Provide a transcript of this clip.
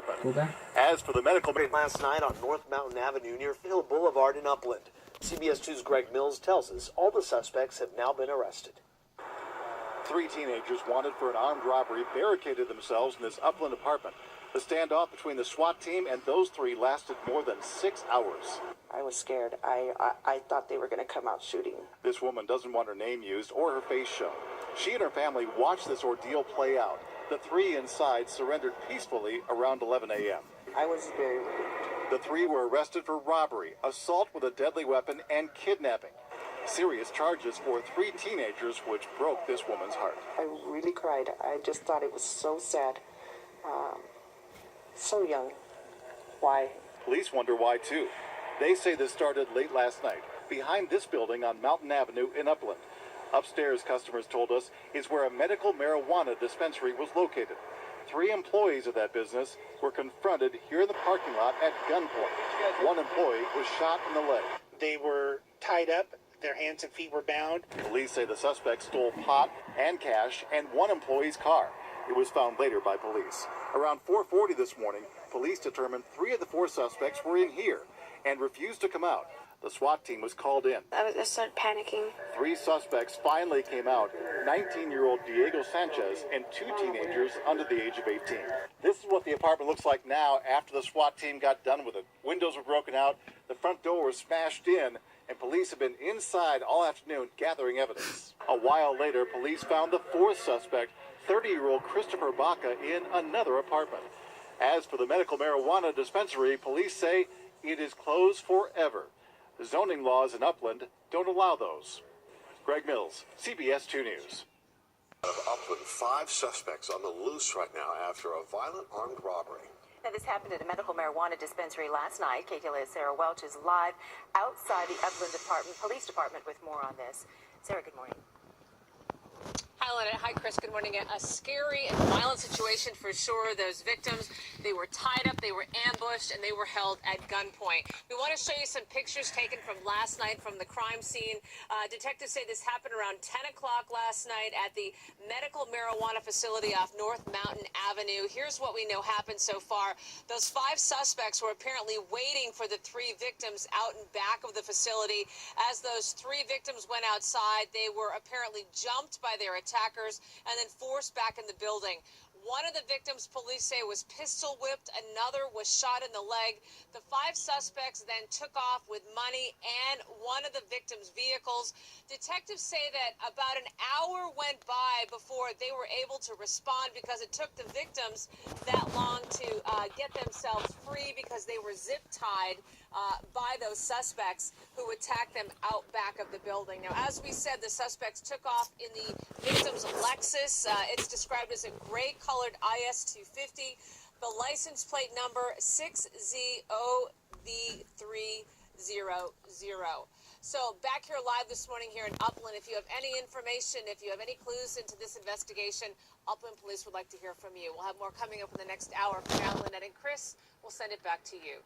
apartment. As for the medical last night on North Mountain Avenue near Phil Boulevard in Upland. CBS 2's Greg Mills tells us all the suspects have now been arrested. 3 teenagers wanted for an armed robbery barricaded themselves in this Upland apartment. The standoff between the SWAT team and those 3 lasted more than 6 hours. I was scared. I thought they were going to come out shooting. This woman doesn't want her name used or her face shown. She and her family watched this ordeal play out. The 3 inside surrendered peacefully around 11 a.m. I was very relieved. The 3 were arrested for robbery, assault with a deadly weapon, and kidnapping. Serious charges for 3 teenagers, which broke this woman's heart. I really cried. I just thought it was so sad. So young. Why? Police wonder why, too. They say this started late last night, behind this building on Mountain Avenue in Upland. Upstairs, customers told us, is where a medical marijuana dispensary was located. 3 employees of that business were confronted here in the parking lot at gunpoint. 1 employee was shot in the leg. They were tied up. Their hands and feet were bound. Police say the suspects stole pot and cash and 1 employee's car. It was found later by police. Around 4:40 this morning, police determined 3 of the 4 suspects were in here and refused to come out. The SWAT team was called in. I started panicking. 3 suspects finally came out, 19-year-old Diego Sanchez and 2 teenagers under the age of 18. This is what the apartment looks like now after the SWAT team got done with it. Windows were broken out, the front door was smashed in, and police have been inside all afternoon gathering evidence. A while later, police found the 4th suspect, 30-year-old Christopher Baca, in another apartment. As for the medical marijuana dispensary, police say it is closed forever. The zoning laws in Upland don't allow those. Greg Mills, CBS 2 News. Of Upland, 5 suspects on the loose right now after a violent armed robbery. Now, this happened at a medical marijuana dispensary last night. KTLA's Sarah Welch is live outside the Upland Police Department with more on this. Sarah, good morning. Hi, Lynette. Hi, Chris. Good morning. A scary and violent situation for sure. Those victims, they were tied up, they were ambushed, and they were held at gunpoint. We want to show you some pictures taken from last night from the crime scene. Detectives say this happened around 10 o'clock last night at the medical marijuana facility off North Mountain Avenue. Here's what we know happened so far. Those 5 suspects were apparently waiting for the 3 victims out and back of the facility. As those 3 victims went outside, they were apparently jumped by their attackers and then forced back in the building. One of the victims, police say, was pistol whipped. Another was shot in the leg. The 5 suspects then took off with money and one of the victims' vehicles. Detectives say that about an hour went by before they were able to respond because it took the victims that long to get themselves free because they were zip-tied by those suspects who attacked them out back of the building. Now, as we said, the suspects took off in the victim's Lexus. It's described as a gray-colored IS-250. The license plate number 6ZOV300. So back here live this morning here in Upland. If you have any information, if you have any clues into this investigation, Upland Police would like to hear from you. We'll have more coming up in the next hour. For now, Lynette and Chris, we'll send it back to you.